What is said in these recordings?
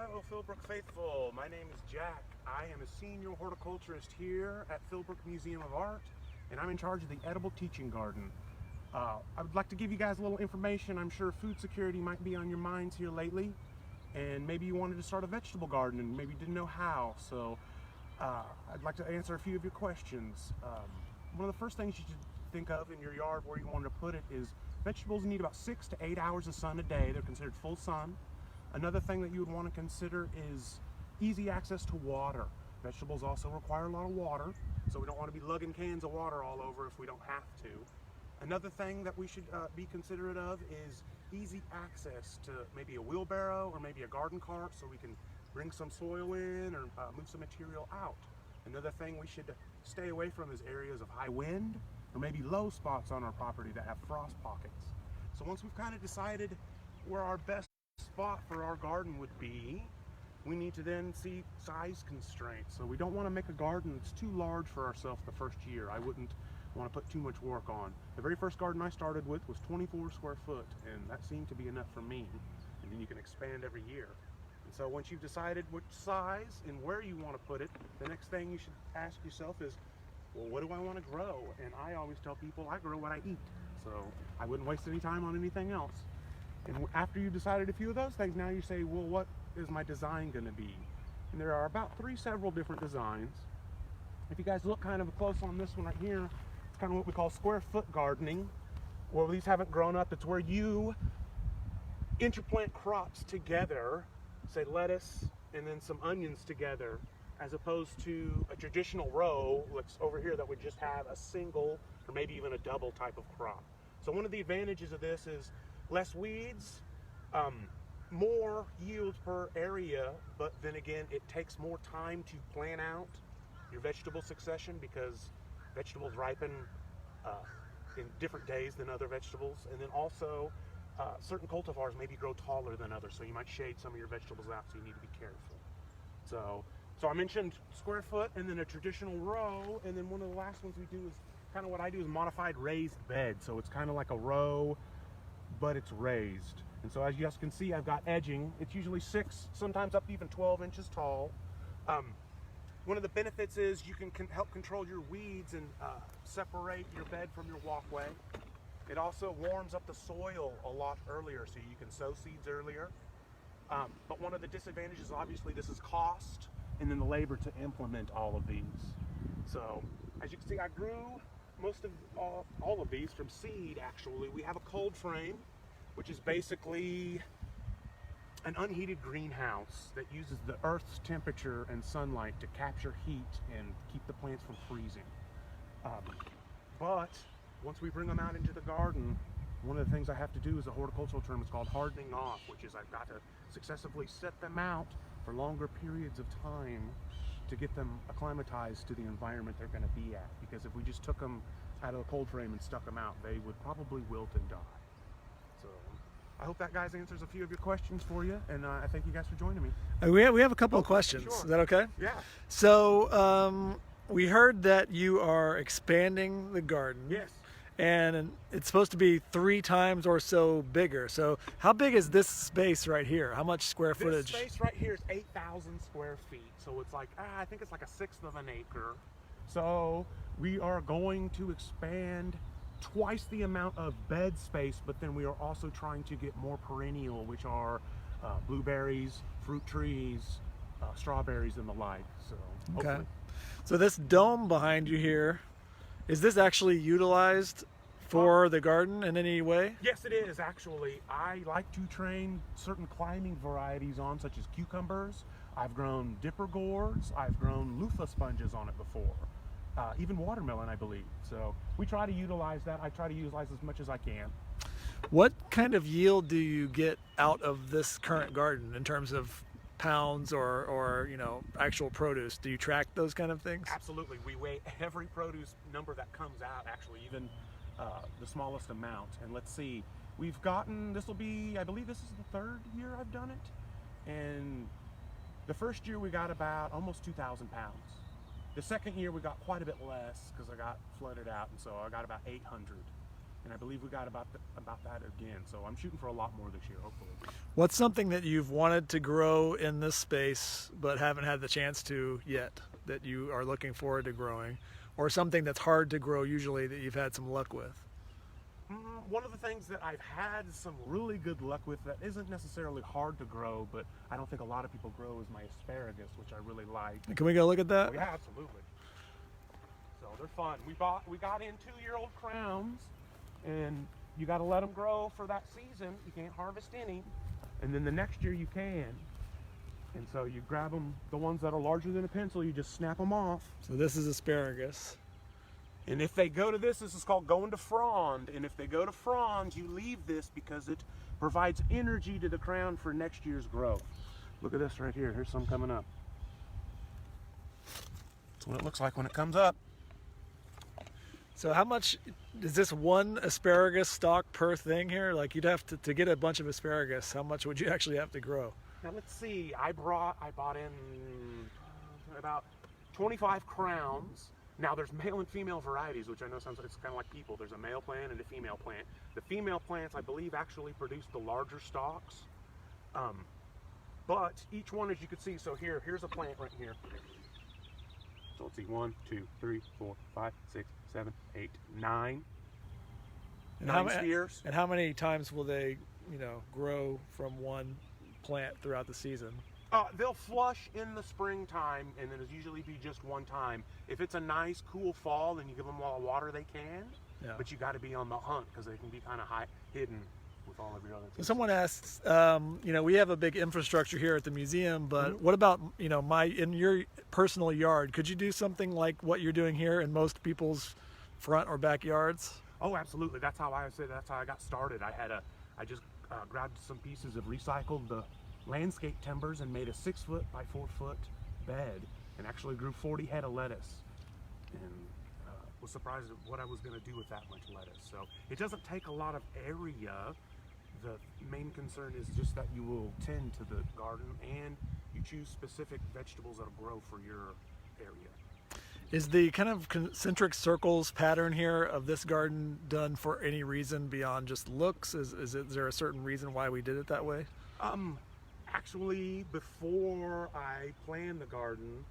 Hello, Philbrook faithful. My name is Jack. I am a senior horticulturist here at Philbrook Museum of Art, and I'm in charge of the edible teaching garden. I would like to give you guys a little information. I'm sure food security might be on your minds here lately, and maybe you wanted to start a vegetable garden and maybe didn't know how. So I'd like to answer a few of your questions. One of the first things you should think of in your yard where you want to put it is vegetables need about 6 to 8 hours of sun a day. They're considered full sun. Another thing that you would want to consider is easy access to water. Vegetables also require a lot of water, so we don't want to be lugging cans of water all over if we don't have to. Another thing that we should be considerate of is easy access to maybe a wheelbarrow or maybe a garden cart so we can bring some soil in or move some material out. Another thing we should stay away from is areas of high wind or maybe low spots on our property that have frost pockets. So once we've kind of decided where our best spot for our garden would be, we need to then see size constraints. So we don't want to make a garden that's too large for ourselves the first year. I wouldn't want to put too much work on. The very first garden I started with was 24 square foot, and that seemed to be enough for me. And then you can expand every year. And so once you've decided which size and where you want to put it, the next thing you should ask yourself is, well, what do I want to grow? And I always tell people I grow what I eat. So I wouldn't waste any time on anything else. And after you've decided a few of those things, now you say, well, what is my design going to be? And there are about several different designs. If you guys look kind of close on this one right here, it's kind of what we call square foot gardening. Well, these haven't grown up. It's where you interplant crops together, say lettuce and then some onions together, as opposed to a traditional row, that's over here, that would just have a single or maybe even a double type of crop. So one of the advantages of this is less weeds, more yield per area, but then again, it takes more time to plan out your vegetable succession because vegetables ripen in different days than other vegetables. And then also, certain cultivars maybe grow taller than others, so you might shade some of your vegetables out, so you need to be careful. So I mentioned square foot and then a traditional row, and then one of the last ones we do is kind of what I do is modified raised bed. So it's kind of like a row, but it's raised. And so as you guys can see, I've got edging. It's usually 6, sometimes up to even 12 inches tall. One of the benefits is you can help control your weeds and separate your bed from your walkway. It also warms up the soil a lot earlier, so you can sow seeds earlier. But one of the disadvantages, obviously, this is cost and then the labor to implement all of these. So as you can see, I grew most of all of these from seed. Actually, we have a cold frame, which is basically an unheated greenhouse that uses the earth's temperature and sunlight to capture heat and keep the plants from freezing. But once we bring them out into the garden, one of the things I have to do is a horticultural term. It's called hardening off, which is I've got to successively set them out for longer periods of time to get them acclimatized to the environment they're going to be at. Because if we just took them out of the cold frame and stuck them out, they would probably wilt and die. So I hope that, guys, answers a few of your questions for you, and I thank you guys for joining me. We have a couple of questions. Sure. Is that okay? Yeah. So we heard that you are expanding the garden. Yes. And it's supposed to be 3 times or so bigger. So how big is this space right here? How much square footage? This space right here is 8,000 square feet. So it's like, I think it's like 1/6 of an acre. So we are going to expand twice the amount of bed space, but then we are also trying to get more perennial, which are blueberries, fruit trees, strawberries, and the like. So hopefully. Okay. So this dome behind you here, is this actually utilized for the garden in any way? Yes, it is actually. I like to train certain climbing varieties on, such as cucumbers. I've grown dipper gourds. I've grown loofah sponges on it before. Even watermelon, I believe. So we try to utilize that. I try to utilize as much as I can. What kind of yield do you get out of this current garden in terms of pounds or actual produce? Do you track those kind of things? Absolutely. We weigh every produce number that comes out, actually, even the smallest amount. And let's see, we've gotten, I believe this is the 3rd year I've done it. And the first year we got about almost 2,000 pounds. The second year we got quite a bit less because I got flooded out, and so I got about 800. and I believe we got about that again. So I'm shooting for a lot more this year, hopefully. What's something that you've wanted to grow in this space but haven't had the chance to yet, that you are looking forward to growing, or something that's hard to grow usually that you've had some luck with? One of the things that I've had some really good luck with that isn't necessarily hard to grow, but I don't think a lot of people grow, is my asparagus, which I really like. Can we go look at that? Oh, yeah, absolutely. So they're fun. We got in 2-year-old crowns, and you got to let them grow for that season. You can't harvest any, and then the next year you can. And so you grab them, the ones that are larger than a pencil, you just snap them off. So this is asparagus. And if they go to this is called going to frond. And if they go to fronds, you leave this because it provides energy to the crown for next year's growth. Look at this right here. Here's some coming up. That's what it looks like when it comes up. So how much is this one asparagus stalk per thing here? Like, you'd have to get a bunch of asparagus, how much would you actually have to grow? Now let's see. I bought in about 25 crowns. Now there's male and female varieties, which I know sounds like it's kind of like people. There's a male plant and a female plant. The female plants, I believe, actually produce the larger stalks. But each one, as you can see, so here's a plant right here. So let's see, 1, 2, 3, 4, 5, 6, 7, 8, 9. Nine spheres. And how many times will they, grow from one plant throughout the season? They'll flush in the springtime, and it'll usually be just one time. If it's a nice, cool fall, then you give them all the water they can. Yeah. But you got to be on the hunt because they can be kind of hidden with all of your other things. Someone asks, we have a big infrastructure here at the museum, but what about, in your personal yard? Could you do something like what you're doing here in most people's front or backyards? Oh, absolutely. That's how I got started. I just grabbed some pieces of recycled the landscape timbers and made a 6-foot by 4-foot bed, and actually grew 40 head of lettuce, and was surprised at what I was going to do with that much lettuce. So it doesn't take a lot of area. The main concern is just that you will tend to the garden and you choose specific vegetables that'll grow for your area. Is the kind of concentric circles pattern here of this garden done for any reason beyond just looks? Is there a certain reason why we did it that way? Actually, before I planned the garden,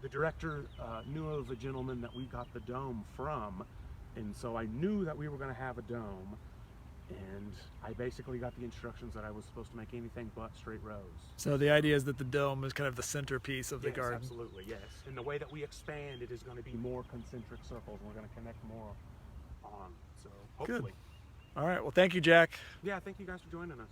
the director knew of a gentleman that we got the dome from, and so I knew that we were going to have a dome, and I basically got the instructions that I was supposed to make anything but straight rows. So the idea is that the dome is kind of the centerpiece of the garden? Absolutely, yes. And the way that we expand, it is going to be more concentric circles. We're going to connect more on, so hopefully. Good. All right, well, thank you, Jack. Yeah, thank you guys for joining us.